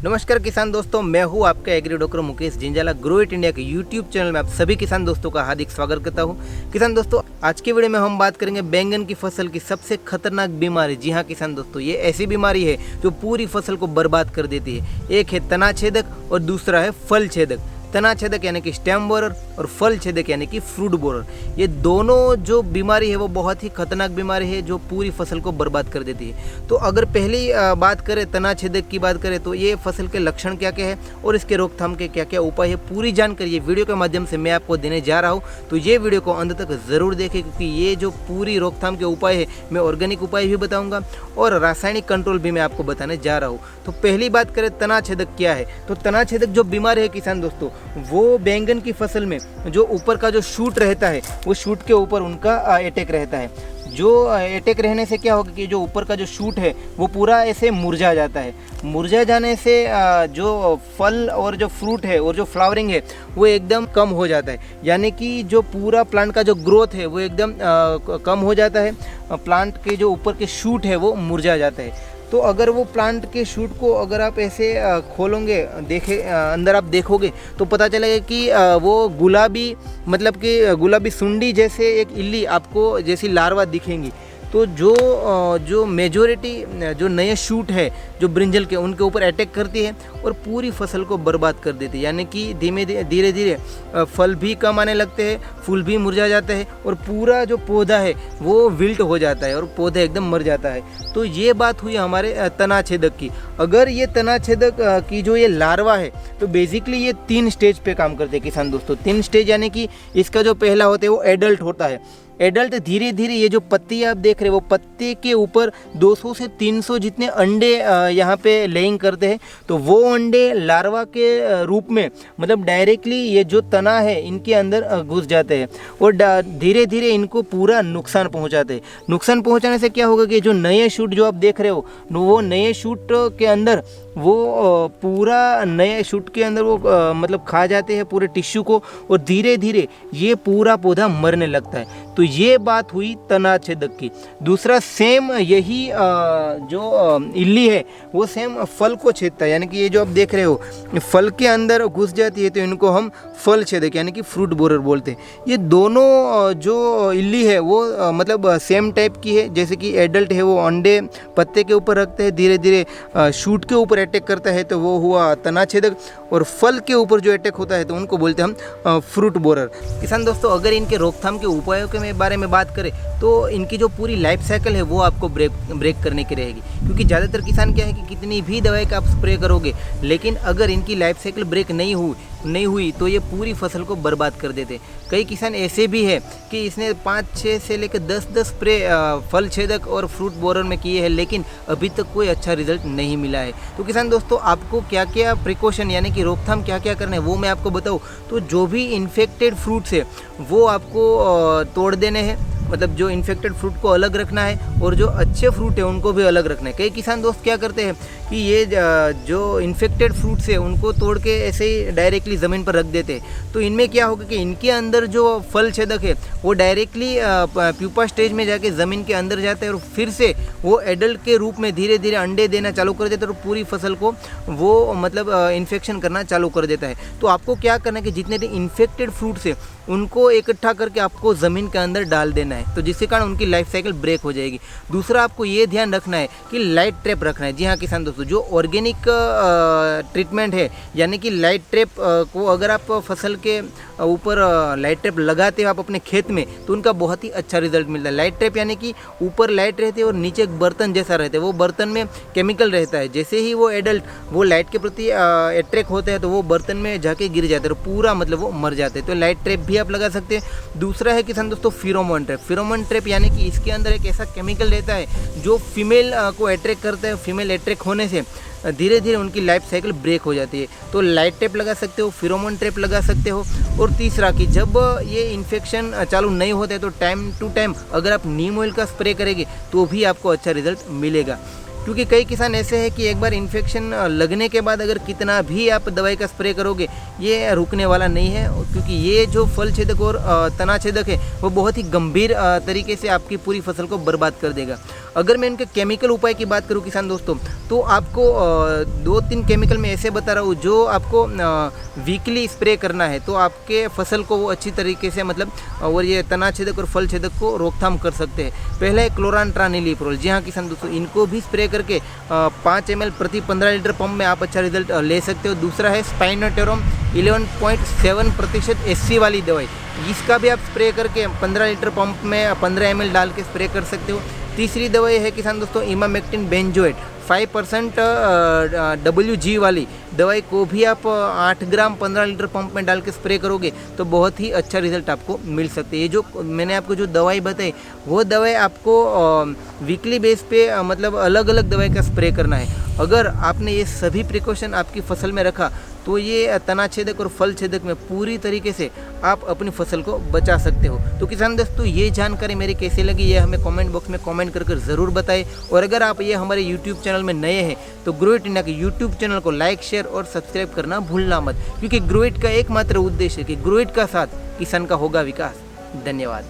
नमस्कार किसान दोस्तों, मैं हूं आपका agri doctor Mukesh Jinjala. Grow it India के यूट्यूब चैनल में आप सभी किसान दोस्तों का हार्दिक स्वागत करता हूं। किसान दोस्तों, आज के वीडियो में हम बात करेंगे बैंगन की फसल की सबसे खतरनाक बीमारी। जी हां किसान दोस्तों, ये ऐसी बीमारी है जो पूरी फसल को बर्बाद कर देती है। एक है तना छेदक और दूसरा है फल छेदक। तना छेदक यानी कि स्टेम बोरर और फल छेदक यानी कि फ्रूट बोरर। ये दोनों जो बीमारी है वो बहुत ही खतरनाक बीमारी है जो पूरी फसल को बर्बाद कर देती है। तो अगर पहली बात करें, तना छेदक की बात करें, तो ये फसल के लक्षण क्या क्या है और इसके रोकथाम के क्या क्या उपाय है, पूरी जानकारी ये वीडियो के माध्यम से मैं आपको देने जा रहा हूँ। तो ये वीडियो को अंत तक ज़रूर देखें, क्योंकि ये जो पूरी रोकथाम के उपाय है, मैं ऑर्गेनिक उपाय भी बताऊँगा और रासायनिक कंट्रोल भी मैं आपको बताने जा रहा हूँ। तो पहली बात करें, तना छेदक क्या है। तो तना छेदक जो बीमारी है किसान दोस्तों, वो बैंगन की फसल में जो ऊपर का जो शूट रहता है, वो शूट के ऊपर उनका अटैक रहता है। जो अटैक रहने से क्या होगा कि जो ऊपर का जो शूट है वो पूरा ऐसे मुरझा जाता है। मुरझा जाने से जो फल और जो फ्रूट है और जो फ्लावरिंग है वो एकदम कम हो जाता है। यानी कि जो पूरा प्लांट का जो ग्रोथ है वो एकदम कम हो जाता है। प्लांट के जो ऊपर के शूट है वो मुरझा जाता है। तो अगर वो प्लांट के शूट को अगर आप ऐसे खोलोगे, अंदर आप देखोगे तो पता चलेगा कि वो गुलाबी, मतलब कि गुलाबी सुंडी जैसे एक इल्ली आपको जैसी लार्वा दिखेंगी। तो जो मेजोरिटी जो नए शूट है जो ब्रिंजल के, उनके ऊपर अटैक करती है और पूरी फसल को बर्बाद कर देती है। यानी कि धीरे धीरे फल भी कम आने लगते हैं, फूल भी मुरझा जाते हैं और पूरा जो पौधा है वो विल्ट हो जाता है और पौधा एकदम मर जाता है। तो ये बात हुई हमारे तना छेदक की। अगर ये तना छेदक की जो ये लार्वा है, तो बेसिकली ये 3 स्टेज पे काम करते हैं किसान दोस्तों। 3 स्टेज, यानी कि इसका जो पहला होता है वो एडल्ट होता है। एडल्ट धीरे धीरे ये जो पत्ती आप देख रहे हो, वो पत्ते के ऊपर 200 से 300 जितने अंडे यहाँ पे लेइंग करते हैं। तो वो अंडे लार्वा के रूप में, मतलब डायरेक्टली ये जो तना है इनके अंदर घुस जाते हैं और धीरे धीरे इनको पूरा नुकसान पहुँचाते हैं। नुकसान पहुँचाने से क्या होगा कि जो नए शूट जो आप देख रहे हो, वो नए शूट के अंदर वो पूरा नए शूट के अंदर वो मतलब खा जाते हैं पूरे टिश्यू को और धीरे धीरे ये पूरा पौधा मरने लगता है। तो ये बात हुई तना छेदक की। दूसरा, सेम यही जो इल्ली है वो सेम फल को छेदता है। यानी कि ये जो आप देख रहे हो फल के अंदर घुस जाती है, तो इनको हम फल छेदक यानी कि फ्रूट बोरर बोलते हैं। ये दोनों जो इल्ली है वो मतलब सेम टाइप की है। जैसे कि एडल्ट है वो अंडे पत्ते के ऊपर रखते हैं, धीरे धीरे शूट के ऊपर अटैक करता है, तो वो हुआ तना छेदक। और फल के ऊपर जो अटैक होता है तो उनको बोलते हैं हम फ्रूट बोरर। किसान दोस्तों, अगर इनके रोकथाम के उपायों के बारे में बात करें तो इनकी जो पूरी लाइफ साइकिल है वो आपको ब्रेक करने की रहेगी। क्योंकि ज़्यादातर किसान क्या है कि कितनी भी दवाई का आप स्प्रे करोगे, लेकिन अगर इनकी लाइफ साइकिल ब्रेक नहीं हुई तो ये पूरी फसल को बर्बाद कर देते। कई किसान ऐसे भी है कि इसने 5-6 से लेकर 10 स्प्रे फल छेदक और फ्रूट बोरर में किए हैं, लेकिन अभी तक कोई अच्छा रिजल्ट नहीं मिला है। तो किसान दोस्तों, आपको क्या क्या प्रिकॉशन यानी कि रोकथाम क्या क्या करना है वो मैं आपको बताऊँ। तो जो भी इन्फेक्टेड फ्रूट्स है वो आपको तोड़ देने हैं, मतलब जो इन्फेक्टेड फ्रूट को अलग रखना है और जो अच्छे फ्रूट है उनको भी अलग रखना है। कई किसान दोस्त क्या करते हैं कि ये जो इन्फेक्टेड फ्रूट्स है उनको तोड़ के ऐसे ही डायरेक्टली ज़मीन पर रख देते हैं। तो इनमें क्या होगा कि इनके अंदर जो फल छेदक है वो डायरेक्टली प्यूपा स्टेज में जाके ज़मीन के अंदर जाता है और फिर से वो एडल्ट के रूप में धीरे धीरे अंडे देना चालू कर देता है और पूरी फसल को वो मतलब इन्फेक्शन करना चालू कर देता है। तो आपको क्या करना है कि जितने भी इन्फेक्टेड फ्रूट्स है उनको इकट्ठा करके आपको ज़मीन के अंदर डाल देना है, तो जिसके कारण उनकी लाइफ साइकिल ब्रेक हो जाएगी। दूसरा, आपको ये ध्यान रखना है कि लाइट ट्रैप रखना है। जी हाँ किसान दोस्तों, जो ऑर्गेनिक ट्रीटमेंट है, यानी कि लाइट ट्रैप को अगर आप फसल के ऊपर लाइट ट्रैप लगाते हो आप अपने खेत में, तो उनका बहुत ही अच्छा रिजल्ट मिलता है। लाइट ट्रैप यानी कि ऊपर लाइट रहती है और नीचे एक बर्तन जैसा रहता है, वो बर्तन में केमिकल रहता है। जैसे ही वो एडल्ट वो लाइट के प्रति अट्रैक्ट होते हैं तो वो बर्तन में जाके गिर जाते हैं और पूरा मतलब वो मर जाते हैं। तो लाइट ट्रैप भी आप लगा सकते हैं। दूसरा है किसान दोस्तों फेरोमोन ट्रैप। फेरोमोन ट्रैप यानी कि इसके अंदर एक ऐसा केमिकल रहता है जो फीमेल को अट्रैक्ट करता है। फीमेल अट्रैक्ट होने से धीरे धीरे उनकी लाइफ साइकिल ब्रेक हो जाती है। तो लाइट ट्रैप लगा सकते हो, फेरोमोन ट्रैप लगा सकते हो। और तीसरा कि जब ये इन्फेक्शन चालू नहीं होते तो टाइम टू टाइम अगर आप नीम ऑयल का स्प्रे करेंगे तो भी आपको अच्छा रिजल्ट मिलेगा। क्योंकि कई किसान ऐसे हैं कि एक बार इन्फेक्शन लगने के बाद अगर कितना भी आप दवाई का स्प्रे करोगे ये रुकने वाला नहीं है, क्योंकि ये जो फल छेदक और तना छेदक है वो बहुत ही गंभीर तरीके से आपकी पूरी फसल को बर्बाद कर देगा। अगर मैं इनके केमिकल उपाय की बात करूं किसान दोस्तों, तो आपको 2-3 केमिकल मैं ऐसे बता रहा हूँ जो आपको वीकली स्प्रे करना है, तो आपके फसल को वो अच्छी तरीके से मतलब और ये तना छेदक और फल छेदक को रोकथाम कर सकते हैं। पहला है क्लोरानट्रानिलीप्रोल। जी हाँ किसान दोस्तों, इनको भी स्प्रे करके 5 ml प्रति 15 लीटर पंप में आप अच्छा रिजल्ट ले सकते हो। दूसरा है स्पाइनोटेरम 11.7% SC वाली दवाई, इसका भी आप स्प्रे करके 15 लीटर पंप में 15 ml डाल के स्प्रे कर सकते हो। तीसरी दवाई है किसान दोस्तों इमामेक्टिन बेंजोएट 5% WG वाली दवाई को भी आप 8 ग्राम 15 लीटर पंप में डाल के स्प्रे करोगे तो बहुत ही अच्छा रिजल्ट आपको मिल सकते हैं। ये जो मैंने आपको जो दवाई बताई वो दवाई आपको वीकली बेस पे मतलब अलग अलग दवाई का स्प्रे करना है। अगर आपने ये सभी प्रिकॉशन आपकी फसल में रखा तो ये तना छेदक और फल छेदक में पूरी तरीके से आप अपनी फसल को बचा सकते हो। तो किसान दोस्तों ये जानकारी मेरी कैसी लगी ये हमें कमेंट बॉक्स में कमेंट कर ज़रूर बताएं। और अगर आप ये हमारे यूट्यूब चैनल में नए हैं तो ग्रो इट इंडिया के यूट्यूब चैनल को लाइक शेयर और सब्सक्राइब करना भूलना मत, क्योंकि ग्रो इट का एकमात्र उद्देश्य है कि ग्रो इट का साथ किसान का होगा विकास। धन्यवाद।